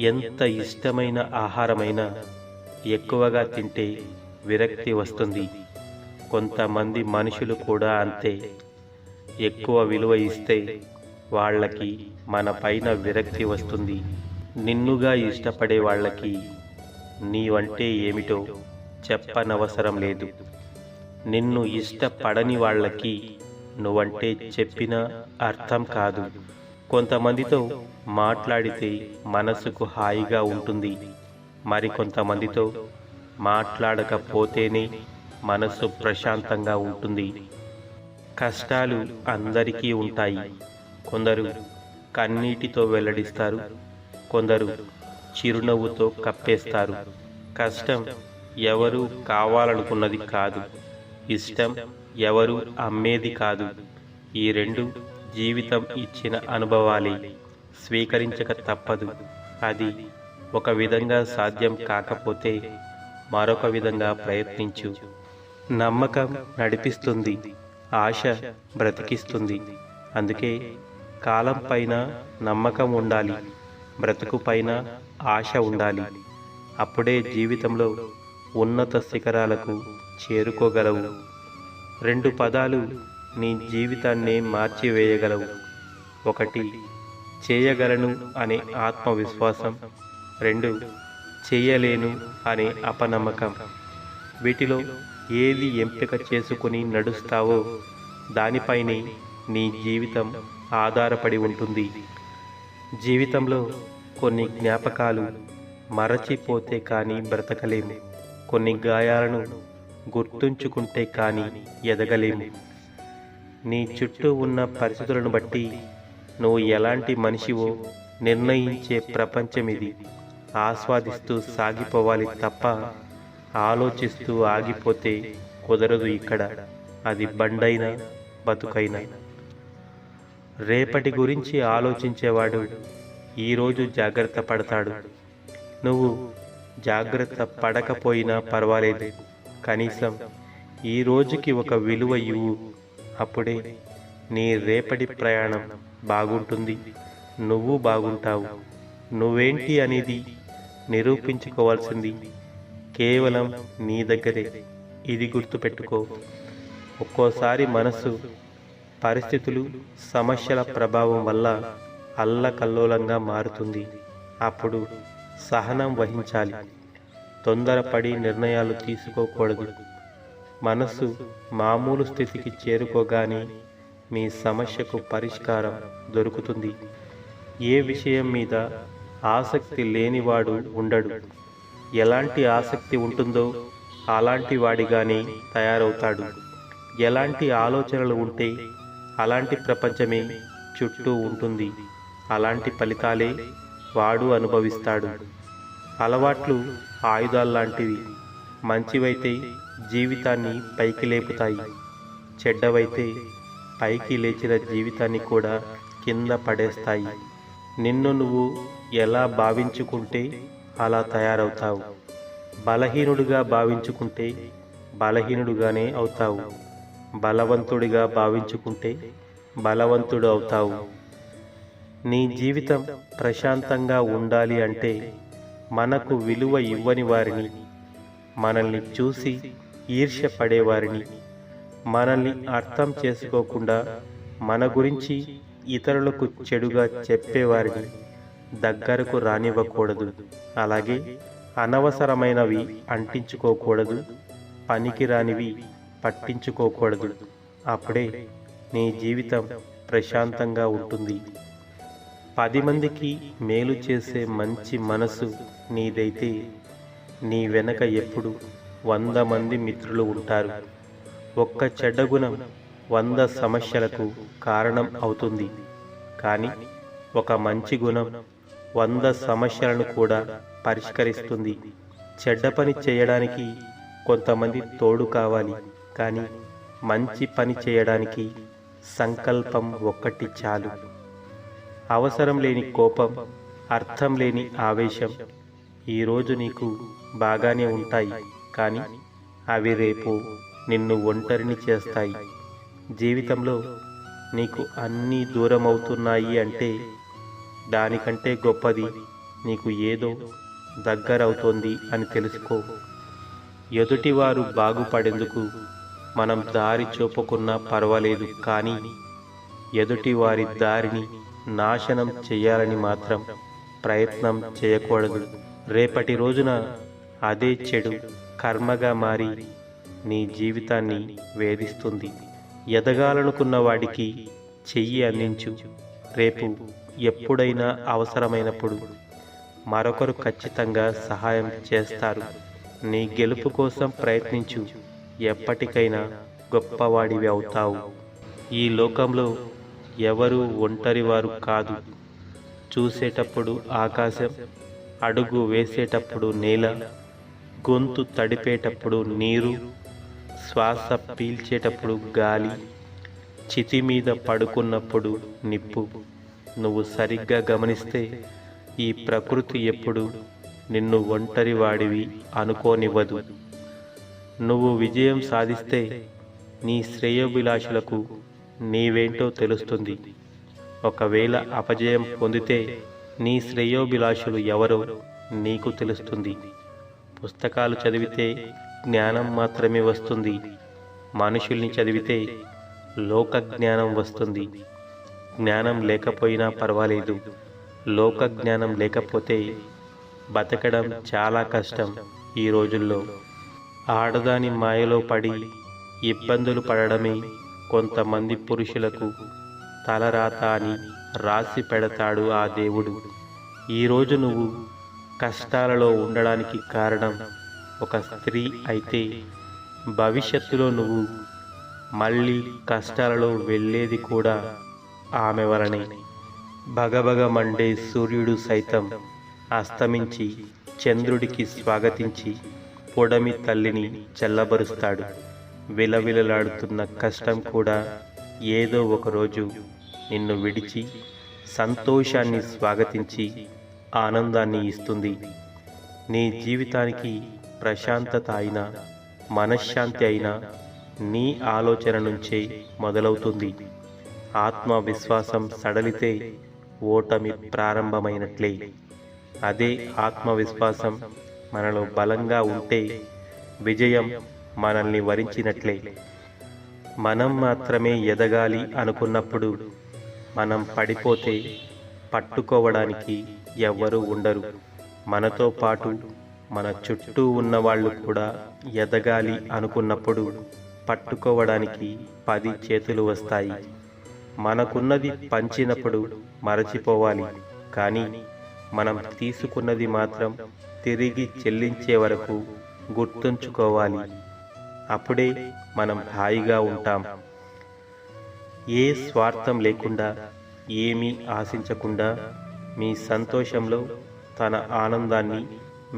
ఎంత ఇష్టమైన ఆహారమైనా ఎక్కువగా తింటే విరక్తి వస్తుంది. కొంతమంది మనుషులు కూడా అంతే. ఎక్కువ విలువ ఇస్తే వాళ్ళకి మన పైన విరక్తి వస్తుంది. నిన్నుగా ఇష్టపడే వాళ్ళకి నీవంటే ఏమిటో చెప్పనవసరం లేదు. నిన్ను ఇష్టపడని వాళ్ళకి నువ్వంటే చెప్పినా అర్థం కాదు. కొంతమందితో మాట్లాడితే మనసుకు హాయిగా ఉంటుంది. మరికొంతమందితో మాట్లాడకపోతేనే మనసు ప్రశాంతంగా ఉంటుంది. కష్టాలు అందరికీ ఉంటాయి. కొందరు కన్నీటితో వెల్లడిస్తారు, కొందరు చిరునవ్వుతో కప్పేస్తారు. కష్టం ఎవరు కావాలనుకున్నది కాదు, ఇష్టం ఎవరు అమ్మేది కాదు. ఈ రెండు జీవితం ఇచ్చిన అనుభవాలే. స్వీకరించక తప్పదు. అది ఒక విధంగా సాధ్యం కాకపోతే మరొక విధంగా ప్రయత్నించు. నమ్మకం నడిపిస్తుంది, ఆశ బ్రతికిస్తుంది. అందుకే కాలం పైన నమ్మకం ఉండాలి, బ్రతుకు పైన ఆశ ఉండాలి. అప్పుడే జీవితంలో ఉన్నత శిఖరాలకు చేరుకోగలవు. 2 పదాలు నీ జీవితాన్నే మార్చివేయగలవు. 1 చేయగలను అనే ఆత్మవిశ్వాసం, 2 చేయలేను అనే అపనమ్మకం. వీటిలో ఏది ఎంపిక చేసుకుని నడుస్తావో దానిపైనే నీ జీవితం ఆధారపడి ఉంటుంది. జీవితంలో కొన్ని జ్ఞాపకాలు మరచిపోతే కానీ బ్రతకలేము. కొన్ని గాయాలను గుర్తుంచుకుంటే కానీ ఎదగలేము. నీ చుట్టూ ఉన్న పరిస్థితులను బట్టి నువ్వు ఎలాంటి మనిషివో నిర్ణయించే ప్రపంచం ఇది. ఆస్వాదిస్తూ సాగిపోవాలి తప్ప ఆలోచిస్తూ ఆగిపోతే కుదరదు ఇక్కడ. అది బండైనా బతుకైనా. రేపటి గురించి ఆలోచించేవాడు ఈరోజు జాగ్రత్త పడతాడు. నువ్వు జాగ్రత్త పడకపోయినా పర్వాలేదు, కనీసం ఈ రోజుకి ఒక విలువ ఇవ్వు. అప్పుడే నీ రేపటి ప్రయాణం బాగుంటుంది, నువ్వు బాగుంటావు. నువ్వేంటి అనేది నిరూపించుకోవాల్సింది కేవలం నీ దగ్గరే. ఇది గుర్తుపెట్టుకో. ఒక్కోసారి మనసు, పరిస్థితులు, సమస్యల ప్రభావం వల్ల అల్లకల్లోలంగా మారుతుంది. అప్పుడు సహనం వహించాలి. తొందరపడి నిర్ణయాలు తీసుకోకూడదు. మనసు మామూలు స్థితికి చేరుకోగానే మీ సమస్యకు పరిష్కారం దొరుకుతుంది. ఏ విషయం మీద ఆసక్తి లేనివాడు ఉండడు. ఎలాంటి ఆసక్తి ఉంటుందో అలాంటి వాడిగానే తయారవుతాడు. ఎలాంటి ఆలోచనలు ఉంటే అలాంటి ప్రపంచమే చుట్టూ ఉంటుంది. అలాంటి ఫలితాలే వాడు అనుభవిస్తాడు. అలవాట్లు ఆయుధాల్లాంటివి. మంచివైతే జీవితాన్ని పైకి లేపుతాయి, చెడ్డవైతే పైకి లేచిన జీవితాన్ని కూడా కింద పడేస్తాయి. నిన్ను నువ్వు ఎలా భావించుకుంటే అలా తయారవుతావు. బలహీనుడిగా భావించుకుంటే బలహీనుడుగానే అవుతావు. బలవంతుడిగా భావించుకుంటే బలవంతుడు అవుతావు. నీ జీవితం ప్రశాంతంగా ఉండాలి అంటే మనకు విలువ ఇవ్వని వారిని, మనల్ని చూసి ఈర్ష్య పడేవారిని, మనల్ని అర్థం చేసుకోకుండా మన గురించి ఇతరులకు చెడుగా చెప్పేవారిని దగ్గరకు రానివ్వకూడదు. అలాగే అనవసరమైనవి అంటించుకోకూడదు, పనికిరానివి పట్టించుకోకూడదు. అప్పుడే నీ జీవితం ప్రశాంతంగా ఉంటుంది. 10 మందికి మేలు చేసే మంచి మనసు నీదైతే నీ వెనక ఎప్పుడు 100 మంది మిత్రులు ఉంటారు. ఒక్క చెడ్డ గుణం 100 సమస్యలకు కారణం అవుతుంది. కానీ ఒక మంచి గుణం 100 సమస్యలను కూడా పరిష్కరిస్తుంది. చెడ్డ పని చేయడానికి కొంతమంది తోడు కావాలి, కానీ మంచి పని చేయడానికి సంకల్పం ఒక్కటి చాలు. అవసరం లేని కోపం, అర్థం లేని ఆవేశం ఈరోజు నీకు బాగానే ఉంటాయి, కానీ అవి రేపు నిన్ను ఒంటరిని చేస్తాయి. జీవితంలో నీకు అన్నీ దూరం అవుతున్నాయి అంటే దానికంటే గొప్పది నీకు ఏదో దగ్గరవుతోంది అని తెలుసుకో. ఎదుటివారు బాగుపడేందుకు మనం దారి చూపకున్నా పర్వాలేదు, కానీ ఎదుటివారి దారిని నాశనం చేయాలని మాత్రం ప్రయత్నం చేయకూడదు. రేపటి రోజున అదే చెడు కర్మగా మారి నీ జీవితాన్ని వేధిస్తుంది. ఎదగాలనుకున్న వాడికి చెయ్యి అందించు. రేపు ఎప్పుడైనా అవసరమైనప్పుడు మరొకరు ఖచ్చితంగా సహాయం చేస్తారు. నీ గెలుపు కోసం ప్రయత్నించు. ఎప్పటికైనా గొప్పవాడివి అవుతావు. ఈ లోకంలో ఎవరు ఒంటరివారు కాదు. చూసేటప్పుడు ఆకాశం, అడుగు వేసేటప్పుడు నేల, గొంతు తడిపేటప్పుడు నీరు, శ్వాస పీల్చేటప్పుడు గాలి, చితి మీద పడుకున్నప్పుడు నిప్పు. నువ్వు సరిగ్గా గమనిస్తే ఈ ప్రకృతి ఎప్పుడు నిన్ను ఒంటరివాడివి అనుకోనివ్వదు. నువ్వు విజయం సాధిస్తే నీ శ్రేయోభిలాషులకు నీవేంటో తెలుస్తుంది. ఒకవేళ అపజయం పొందితే నీ శ్రేయోభిలాషులు ఎవరో నీకు తెలుస్తుంది. పుస్తకాలు చదివితే జ్ఞానం మాత్రమే వస్తుంది. మనుషుల్ని చదివితే లోక జ్ఞానం వస్తుంది. జ్ఞానం లేకపోయినా పర్వాలేదు, లోక జ్ఞానం లేకపోతే బతకడం చాలా కష్టం. ఈ రోజుల్లో ఆడదాని మాయలో పడి ఇబ్బందులు పడడమే కొంతమంది పురుషులకు తలరాత అని రాసి పెడతాడు ఆ దేవుడు. ఈరోజు నువ్వు కష్టాలలో ఉండడానికి కారణం ఒక స్త్రీ అయితే, భవిష్యత్తులో నువ్వు మళ్ళీ కష్టాలలో వెళ్ళేది కూడా ఆమె వలనే. భగభగ మండే సూర్యుడు సైతం అస్తమించి చంద్రుడికి స్వాగతించి పొడమి తల్లిని చల్లబరుస్తాడు. విలవిలలాడుతున్న కష్టం కూడా ఏదో ఒకరోజు నిన్ను విడిచి సంతోషాన్ని స్వాగతించి ఆనందాన్ని ఇస్తుంది. నీ జీవితానికి ప్రశాంతత అయినా మనశ్శాంతి అయినా నీ ఆలోచన నుంచే మొదలవుతుంది. ఆత్మవిశ్వాసం సడలితే ఓటమి ప్రారంభమైనట్లే. అదే ఆత్మవిశ్వాసం మనలో బలంగా ఉంటే విజయం మనల్ని వరించినట్లే. మనం మాత్రమే ఎదగాలి అనుకున్నప్పుడు మనం పడిపోతే పట్టుకోవడానికి ఎవ్వరూ ఉండరు. మనతో పాటు మన చుట్టూ ఉన్నవాళ్ళు కూడా ఎదగాలి అనుకున్నప్పుడు పట్టుకోవడానికి 10 చేతులు వస్తాయి. మనకున్నది పంచినప్పుడు మరచిపోవాలి, కానీ మనం తీసుకున్నది మాత్రం తిరిగి చెల్లించే వరకు గుర్తుంచుకోవాలి. అప్పుడే మనం హాయిగా ఉంటాం. ఏ స్వార్థం లేకుండా, ఏమీ ఆశించకుండా మీ సంతోషంలో తన ఆనందాన్ని,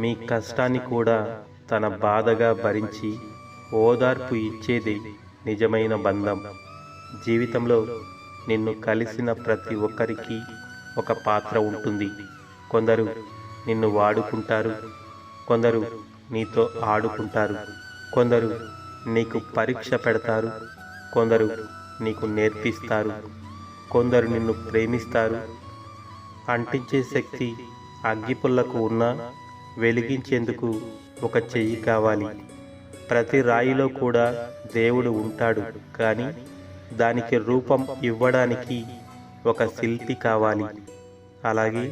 మీ కష్టాన్ని కూడా తన బాధగా భరించి ఓదార్పు ఇచ్చేదే నిజమైన బంధం. జీవితంలో నిన్ను కలిసిన ప్రతి ఒక్కరికి ఒక పాత్ర ఉంటుంది. కొందరు నిన్ను వాడుకుంటారు, కొందరు నీతో ఆడుకుంటారు, కొందరు నీకు పరీక్ష పెడతారు, కొందరు నీకు నేర్పిస్తారు, కొందరు నిన్ను ప్రేమిస్తారు. అంటించే శక్తి అగ్గిపుల్లకు ఉన్నా వెలిగించేందుకు ఒక చెయ్యి కావాలి. ప్రతి రాయిలో కూడా దేవుడు ఉంటాడు, కానీ దానికి రూపం ఇవ్వడానికి ఒక శిల్పి కావాలి. అలాగే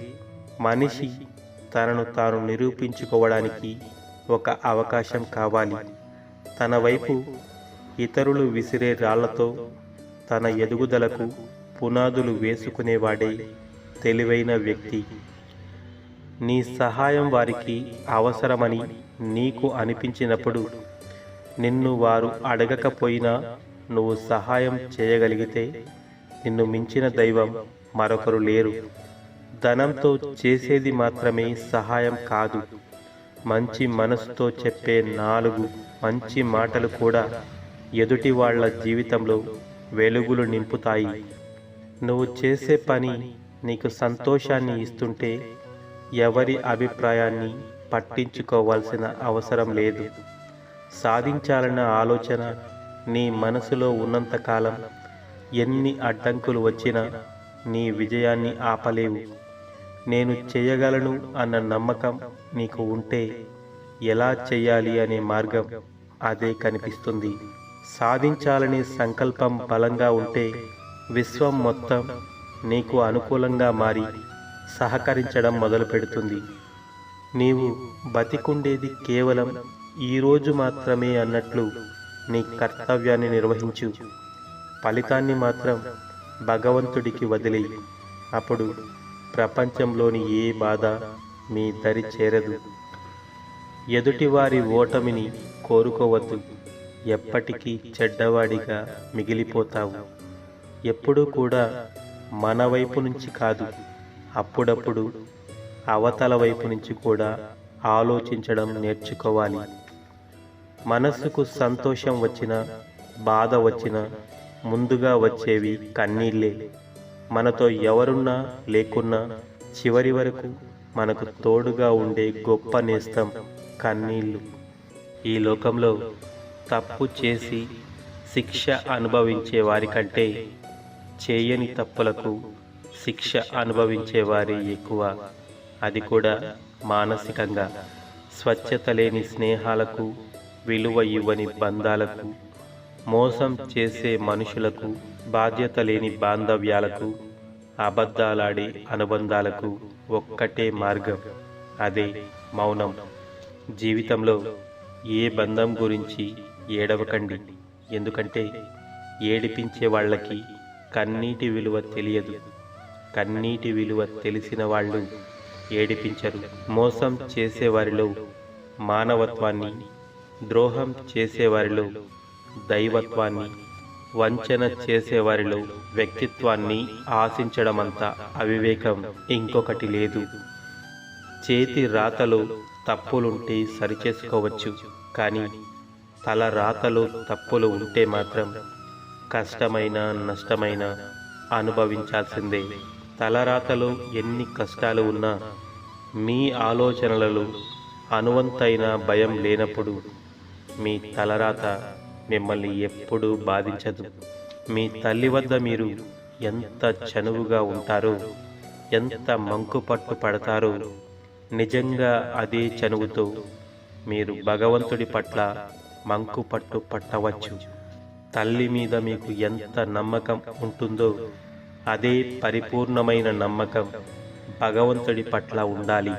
మనిషి తనను తాను నిరూపించుకోవడానికి ఒక అవకాశం కావాలి. తన వైపు ఇతరులు విసిరే రాళ్లతో తన ఎదుగుదలకు పునాదులు వేసుకునేవాడే తెలివైన వ్యక్తి. నీ సహాయం వారికి అవసరమని నీకు అనిపించినప్పుడు, నిన్ను వారు అడగకపోయినా నువ్వు సహాయం చేయగలిగితే నిన్ను మించిన దైవం మరొకరు లేరు. ధనంతో చేసేది మాత్రమే సహాయం కాదు. మంచి మనసుతో చెప్పే 4 మంచి మాటలు కూడా ఎదుటి వాళ్ళ జీవితంలో వెలుగులు నింపుతాయి. నువ్వు చేసే పని నీకు సంతోషాన్ని ఇస్తుంటే ఎవరి అభిప్రాయాన్ని పట్టించుకోవాల్సిన అవసరం లేదు. సాధించాలన్న ఆలోచన నీ మనసులో ఉన్నంతకాలం ఎన్ని అడ్డంకులు వచ్చినా నీ విజయాన్ని ఆపలేవు. నేను చేయగలను అన్న నమ్మకం నీకు ఉంటే ఎలా చేయాలి అనే మార్గం అదే కనిపిస్తుంది. సాధించాలనే సంకల్పం బలంగా ఉంటే విశ్వం మొత్తం నీకు అనుకూలంగా మారి సహకరించడం మొదలు పెడుతుంది. నీవు బతికుండేది కేవలం ఈరోజు మాత్రమే అన్నట్లు నీ కర్తవ్యాన్ని నిర్వహించు. ఫలితాన్ని మాత్రం భగవంతుడికి వదిలేయి. అప్పుడు ప్రపంచంలోని ఏ బాధ మీ దరి చేరదు. ఎదుటివారి ఓటమిని కోరుకోవద్దు. ఎప్పటికీ చెడ్డవాడిగా మిగిలిపోతావు. ఎప్పుడూ కూడా మన వైపు నుంచి కాదు, అప్పుడప్పుడు అవతల వైపు నుంచి కూడా ఆలోచించడం నేర్చుకోవాలి. మనసుకు సంతోషం వచ్చినా బాధ వచ్చినా ముందుగా వచ్చేవి కన్నీళ్ళే. మనతో ఎవరున్నా లేకున్నా చివరి వరకు మనకు తోడుగా ఉండే గొప్ప నేస్తం కన్నీళ్ళు. ఈ లోకంలో తప్పు చేసి శిక్ష అనుభవించే వారికంటే చేయని తప్పులకు శిక్ష అనుభవించే వారే ఎక్కువ. అది కూడా మానసికంగా. స్వచ్ఛత లేని స్నేహాలకు, విలువ ఇవ్వని బంధాలకు, మోసం చేసే మనుషులకు, బాధ్యత లేని బాంధవ్యాలకు, అబద్ధాలాడే అనుబంధాలకు ఒక్కటే మార్గం, అదే మౌనం. జీవితంలో ఏ బంధం గురించి ఏడవకండి. ఎందుకంటే ఏడిపించే వాళ్ళకి కన్నీటి విలువ తెలియదు. కన్నీటి విలువ తెలిసిన వాళ్ళు ఏడిపించరు. మోసం చేసేవారిలో మానవత్వాన్ని, ద్రోహం చేసేవారిలో దైవత్వాన్ని, వంచన చేసేవారిలో వ్యక్తిత్వాన్ని ఆశించడమంత అవివేకం ఇంకొకటి లేదు. చేతి రాతలో తప్పులుంటే సరిచేసుకోవచ్చు, కానీ తల రాతలో తప్పులు ఉంటే మాత్రం కష్టమైన నష్టమైన అనుభవించాల్సిందే. తలరాతలో ఎన్ని కష్టాలు ఉన్నా మీ ఆలోచనలలో అనువంతైన భయం లేనప్పుడు మీ తలరాత మిమ్మల్ని ఎప్పుడూ బాధించదు. మీ తల్లి వద్ద మీరు ఎంత చనువుగా ఉంటారో, ఎంత మంకుపట్టు పడతారో, నిజంగా అదే చనువుతో మీరు భగవంతుడి పట్ల మంకుపట్టు పట్టవచ్చు. తల్లి మీద మీకు ఎంత నమ్మకం ఉంటుందో అదే పరిపూర్ణమైన నమ్మకం భగవంతుడి పట్ల ఉండాలి.